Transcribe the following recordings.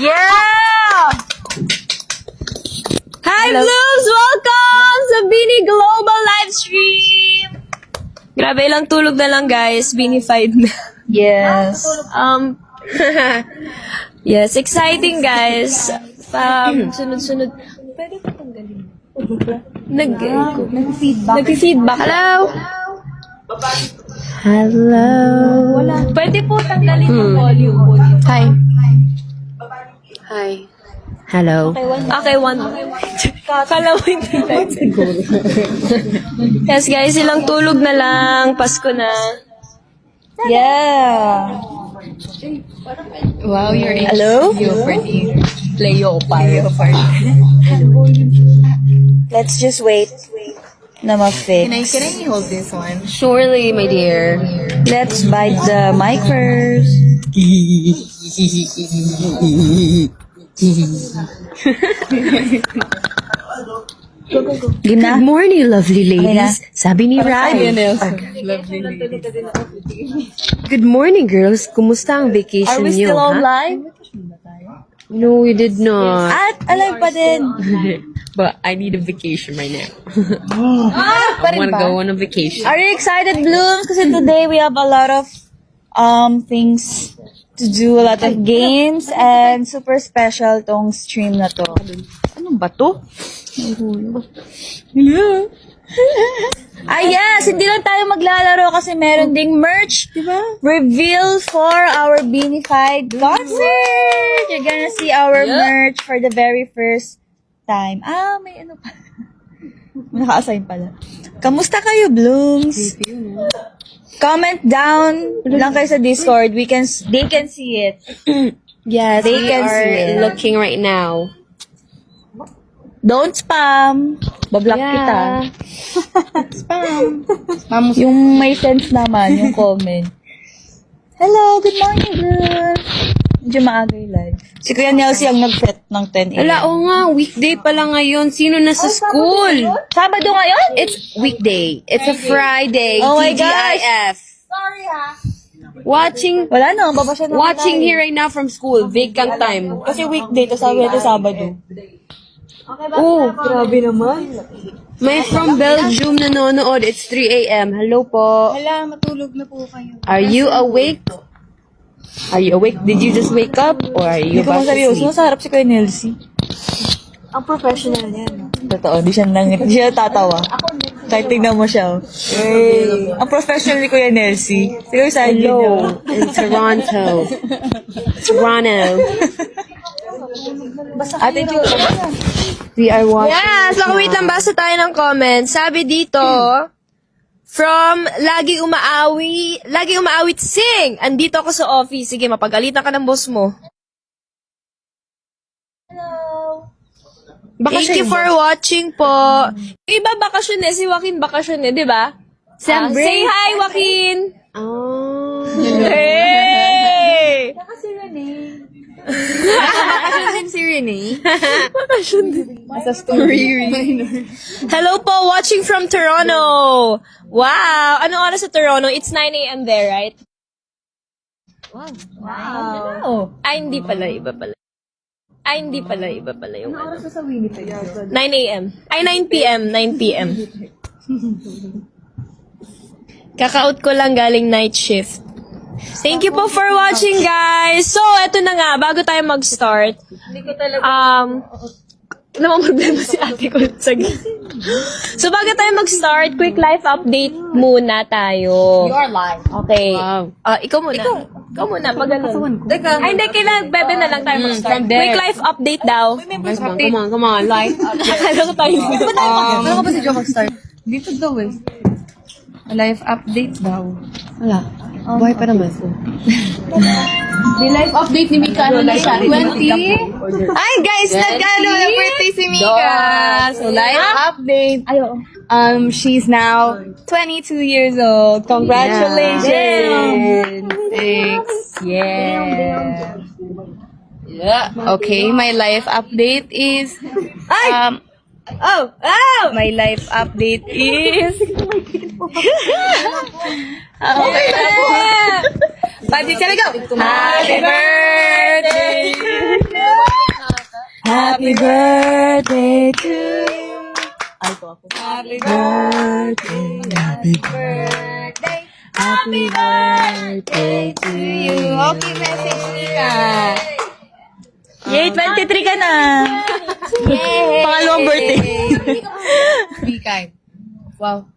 Yeah! Hi, Blooms! Welcome sa Bini Global Livestream! Grabe, ilang tulog na lang, guys. Binified na. Yes. Yes, exciting, guys. Sunod-sunod. Pwede pa tanggalin. Nag-feedback. Hello? Hello? Pwede po tanggalin yung volume. Hi. Hi. Hello. Okay, one. Kala mo hindi tayo siguro. Yes, guys, ilang tulog na lang. Pasko na. Yeah. Wow, you're in Hello? Leopard. Let's just wait na ma-fix. Can I hold this one? Surely, my dear. Let's bite the mic first. Game na? Good morning, lovely Okay na? ladies. Sabi ni Ryan. Good morning, girls. Kumusta ang vacation Are we niyo, still ha? on live? No, we did not. At alive pa din. But I need a vacation right now. Pa I rin want to ba? go on a vacation. Are you excited, Blooms? Kasi today we have a lot of things to do, a lot of games, and super special tong stream na to. Anong ba to? Yeah. Yes! Hindi lang tayo maglalaro kasi meron ding merch reveal for our Beanified concert! You're gonna see our merch for the very first time. May ano pa. May naka-assign pala. Kamusta kayo, Blooms? Comment down lang kayo sa Discord. They can see it. Yes, They we can see are it. looking right now. Don't spam. Bablock kita. Spam. Yung may sense naman, yung comment. Hello, good morning, girl. Medyo maaga yung live. Si Kuya Nelsie ang nag-set ng 10 a.m. Ala, oo nga, weekday pala ngayon. Sino nasa school? Sabado ngayon? It's weekday. It's a Friday. Oh my TGIF. Watching Watching here right now from school. Vacant time. Kasi weekday, to sabi natin Sabado. Oh, grabe naman. May from Belgium nanonood. It's 3 a.m. Hello po. Hala, matulog na po kayo. Are you awake? Are you awake? Did you just wake up? Or are you Hindi ko about to masabi, sleep? sumasarap si Kuya Nelsie. Ang professional niya, no? Totoo, di siya tatawa. Kahit tignan mo siya. Oh. Hey. Ang professional ni Kuya Nelsie. Siguro sa akin Hello, in Toronto. Toronto. Ate Ju. We are watching. Yes, wait lang, basa tayo ng comments. Sabi dito, from Lagi Umaawit Sing. Andito ako sa office. Sige, mapagalitan ka ng boss mo. Thank you for watching po. Yung iba bakasyon eh. Si Joaquin bakasyon eh, di ba? Say hi, Joaquin! Oh. Hey! Bakasyon din si Renee. Bakasyon din. Sa story. Hello po, watching from Toronto. Wow. Anong oras sa Toronto? It's 9 a.m. there, right? Wow. Ay, hindi pala. Iba pala. Ay, hindi pala. Iba pala yung ano. Oras sa Winnipeg? 9 a.m. Ay, 9 p.m. 9 p.m. Kaka-out ko lang galing night shift. Thank you po for watching, guys. So, eto na nga. Bago tayo mag-start. Namang problema si ate ko sa So, bago tayo mag-start, quick life update muna tayo. You are live. Okay. Wow. Ikaw muna. Ikaw muna, pag ganun. Teka. Ay, hindi, kailangan, bebe na lang tayo mag-start. from there. Quick life update daw. Come on. Live. Akala ko tayo. Ano ka ba si Joe mag-start? Dito daw eh. Live update daw. Wala. Buhay pa naman. The live update ni Mika, ano na siya? 20? Ay, guys, nagkano na birthday si Mika. So, live update. She's now 22 years old. Congratulations. Thanks. Yeah. Okay, my life update is... My life update is... 5, 6, 7, go! Happy birthday! Happy birthday to you. Ay, ko ako. Happy birthday, happy birthday, happy birthday to you. Okay, message Nika. Yay, 23 ka na. Yay! Pangalawang birthday. Bikay. Wow.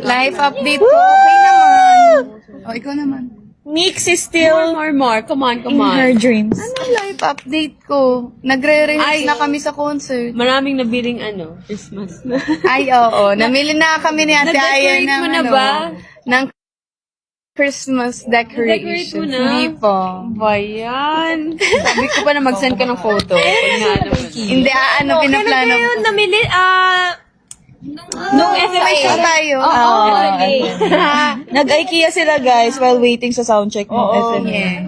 Life update ko. Okay naman. O, ikaw naman. Mix is still More. Come on. in her dreams. Ano life update ko? Nagre-rehearse na kami sa concert. Maraming nabiling Christmas na. Ay, oo. Namili na kami ni Ate Aya Na-decorate ng, mo na ba? ng Christmas decoration. Na-decorate mo na? Hindi po. Bayan. Sabi ko pa na mag-send ka ng photo. Pag na naman. Hindi, pinaplano ko. Namili, Nung FMA tayo. Nag-IKEA sila guys while waiting sa soundcheck ng FMA.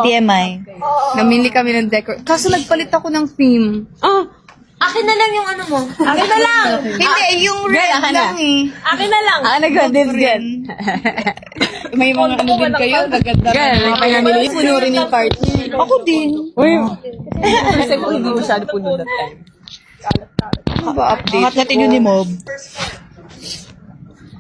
TMI. Namili kami ng decor. Kaso nagpalit ako ng theme. akin na lang yung ano mo. Akin na lang. Hindi, yung red lang eh. Akin na lang. nag-dibs gan. May mga ano din kayo, gaganda. Mga kaya namili, puno rin yung cart. Ako din. Kasi ko hindi masyado puno that time. Ano ba update? Angat natin yun ni Mob.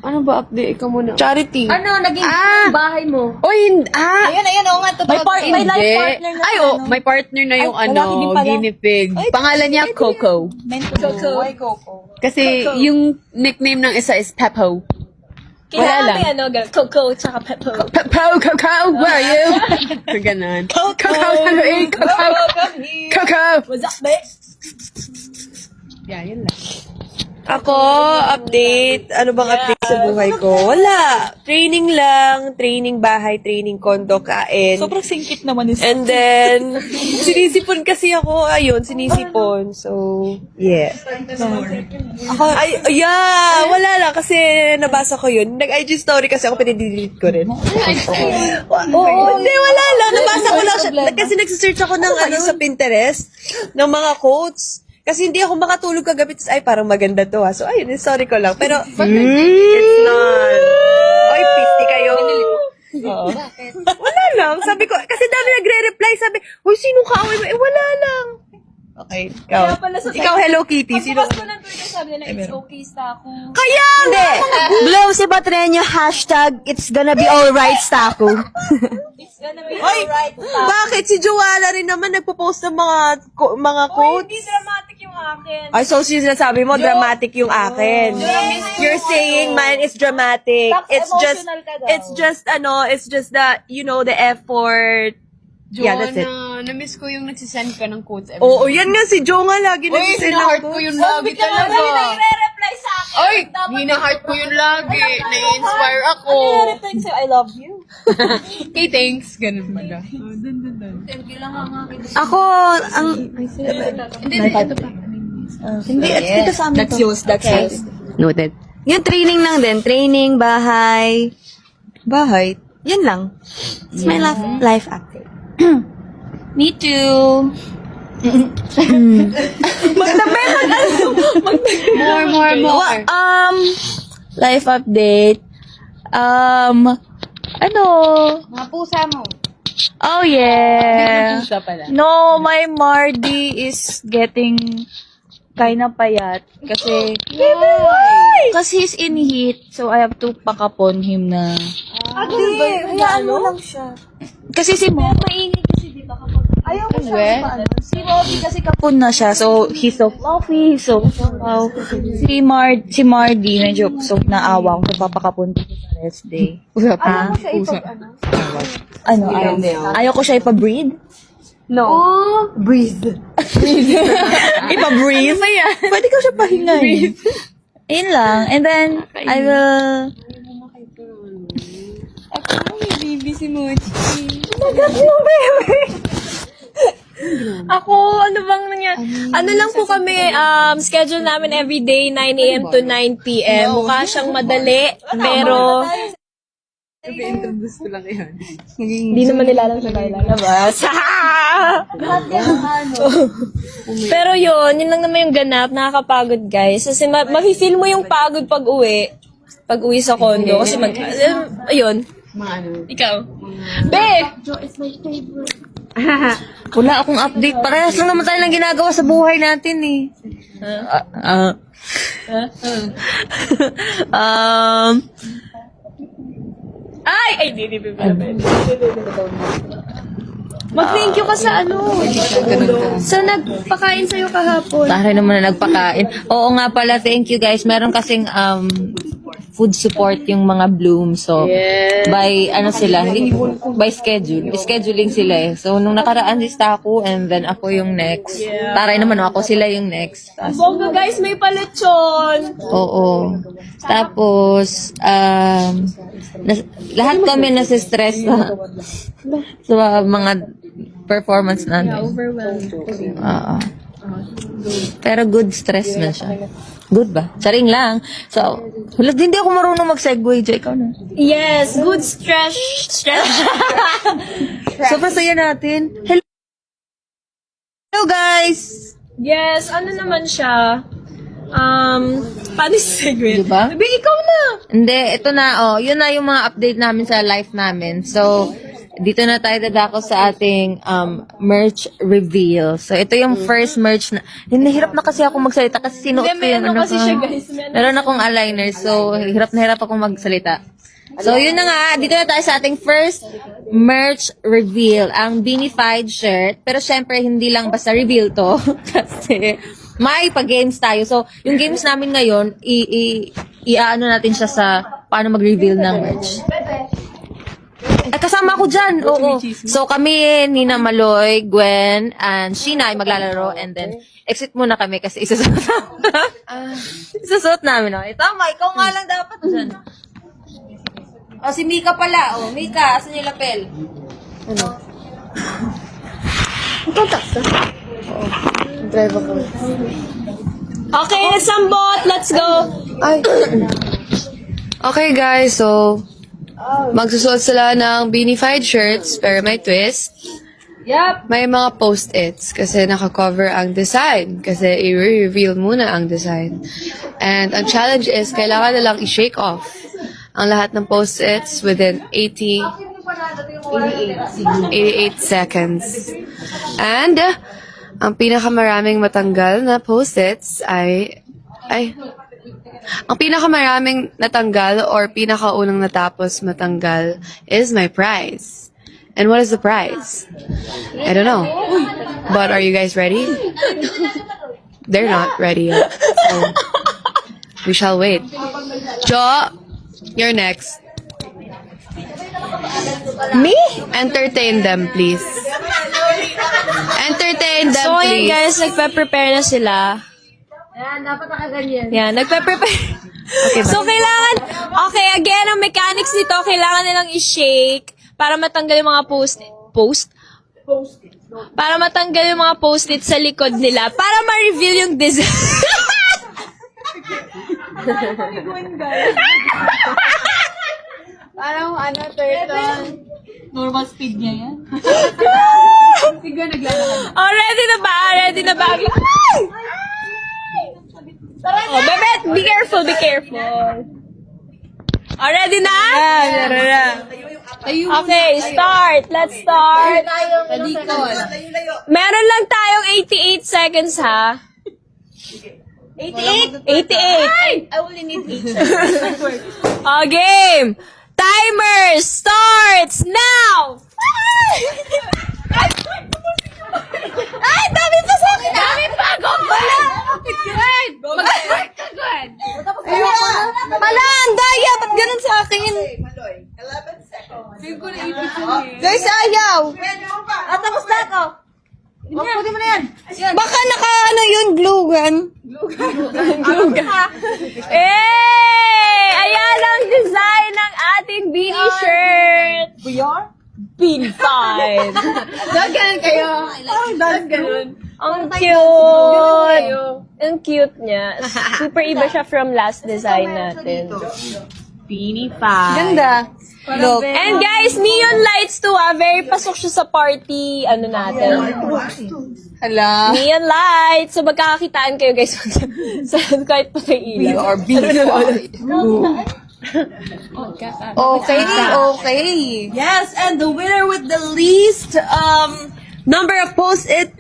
Ano ba update? Ikaw muna. Charity. Ano, naging bahay mo? Oy, Ayan, oo nga. May life partner na. Ay, may partner na yung lalaki din pala. guinea pig. Pangalan niya Coco. Coco. Kasi yung nickname ng isa is Peppo. Kaya lang. may ano, Coco, tsaka Peppo. Peppo, Coco, where are you? Ganon. Coco, Coco. What's up, babe? Yeah, yun lang. Ako, update. Ano bang update sa buhay ko? Wala. Training lang. Training bahay, training kondo, kain. Sobrang singkit naman ni And then, sinisipon kasi ako. Ayun, sinisipon. So, yeah. Ay, yeah. Wala lang. Kasi nabasa ko yun. Nag-IG story kasi ako, pinidelete ko rin. Hindi, wala lang. Nabasa ko lang siya. Kasi nagsisearch ako ng ano sa Pinterest, ng mga quotes. Kasi hindi ako makatulog kagabi, tapos, ay, parang maganda to ha. So, ayun, sorry ko lang. Pero, it's not. Oy, 50 kayo. Oo. Wala lang. Sabi ko, kasi dami nagre-reply. Sabi, uy, sinong kaaway mo? Wala lang. Okay, ikaw. Ikaw, Hello Kitty. Sino? Pagbukas ko ng Twitter, sabi nila, it's okay, Staku. Kaya nga! Blow si Patreño, hashtag, it's gonna be alright, Staku. It's gonna be Oy, alright, Staku. bakit? Si Joanna rin naman nagpo-post ng mga quotes. Hindi dramatic yung akin. Ay, so sinasabi mo, dramatic yung akin. You're saying mine is dramatic. It's just, it's just the, you know, the effort. Yeah, that's it. Na-miss ko yung nagsisend ka ng quotes every Oo, yan nga si Jo nga lagi Uy, nagsisend hina-heart ako. ko yun lagi talaga. nire-reply sa akin. Oy, hina-heart ko yun lagi. Na-inspire ako. Nire-reply sa'yo, I love you. Okay, thanks. Ganun pala. Ako, ang... Hindi, ito sa amin to. That's yours. Noted. Yung training lang din. Training, bahay. Bahay. Yan lang. It's my life update. Me too. More. Life update. Ano? Mga pusa mo. Oh yeah. Pusa pala. No, my Mardy is getting kinda payat kasi he's in heat, so I have to pakapon him na. Hayaan mo lang siya. Kasi si Mo, ayaw ko siya. Si Moby kasi kapon na siya, so he's so fluffy, so wow. Si Mardy, medyo so naawa ko sa papakapon ko sa rest day. Pusa pa. Ano, ayaw ko siya ipa-breed. Breathe. Ipa-breathe? Pwede ko siya pahingayin. Yun lang. And then, I will... Ako, ano bang nangyari? Ano lang po kami, schedule namin everyday, 9 a.m. to 9 p.m. Mukha siyang madali, pero Introduce ko lang yan. hindi naman nila alam sa lalabas. Pero yun lang naman yung ganap, nakakapagod guys. Kasi mafe-feel mo yung pagod pag uwi sa condo. Kasi ayun, Ikaw. Be! Wala akong update. Parehas lang naman tayo ng ginagawa sa buhay natin eh. Ay, di. Mag-thank you ka sa ano. Sa nagpakain sa'yo kahapon. Taray naman na nagpakain. Oo nga pala, thank you guys. Meron kasing food support yung mga Bloom. So, by by scheduling sila eh. So, nung nakaraan lista ako and then ako yung next. Taray naman ako, sila yung next. Bongga guys, may palechon. Oo. Tapos, lahat kami nasa-stress sa mga performance namin. Oo. Pero good stress na siya. Good ba? Saring lang. So, hindi ako marunong mag-segue. Jay, ikaw na. Yes, good stress. Sobrang saya natin. Hello guys! Yes, ano naman siya? Paano segue? Diba? Be, ikaw na. Hindi, ito na, yun na yung mga update namin sa life namin. So, dito na tayo dadako sa ating merch reveal. So, ito yung first merch na, nahirap na kasi ako magsalita kasi sinuot ko yung Meron kasi siya guys. Meron akong aligner, so hirap na hirap akong magsalita. So, yun na nga, dito na tayo sa ating first merch reveal. Ang Beanified shirt, pero syempre, hindi lang basta reveal to. Kasi, may pa-games tayo. So, yung games namin ngayon, i-ano natin siya sa paano mag-reveal ng merch. Ay, kasama ako dyan. Oo. So, kami, Nina Maloy, Gwen, and Sheena ay maglalaro. And then, exit muna kami kasi isasuot namin. Isasuot namin. Okay? Tama, ikaw nga lang dapat dyan. Si Mika pala. Mika, asan yung lapel? Ano? Ikaw takta. Oo. Drive ako. Okay, sambot. Let's go. Ay. Okay guys, so magsusuot sila ng beanified shirts pero may twist. Yep. May mga post-its kasi naka-cover ang design kasi i-reveal muna ang design. And ang challenge is kailangan na lang i-shake off ang lahat ng post-its within 88 seconds. And ang pinakamaraming matanggal na post-its ay ang pinakamaraming natanggal or pinakaunang natapos matanggal is my prize. And what is the prize? I don't know. But are you guys ready? They're not ready yet. So we shall wait. Jo, you're next. Me? Entertain them, please. Entertain them, So, yun please. guys, nagpe-prepare na sila. Yan, nagpe-prepare. So, kailangan, okay, again, ang mechanics nito, kailangan nilang i-shake para matanggal yung mga para matanggal yung mga post-it sa likod nila, para ma-reveal yung design. Parang turtle. Normal speed niya yan. Sige, naglalakad. Oh, ready na ba? Ready na ba? Ay! Oh, bebet, be careful, be careful. Oh, ready na? Okay, start. Let's start. Meron lang tayong 88 seconds, ha? 88? 88. I only need 8 seconds. Oh, game. Timer starts now! Ay, dami pa sa akin! Dami pa! Go, wala! Mag-start ka, Gwen! Wala, ang daya! Ba't ganun sa akin? Guys, ayaw! Tapos na ako! Pwede mo na yan! Baka yun, glue gun. Glue gun. Ayan ang design ng ating beanie shirt! Beanified! Ganun kayo. Ganun. Ang cute! Ang cute niya. Super iba siya from last design natin. Beanified. Ganda. Look. And guys, neon lights too, very pasok siya sa party, natin. Hala. Neon lights! So, magkakakitaan kayo guys sa kahit pa may ilaw. We are beanified. Okay. Yes, and the winner with the least number of post-it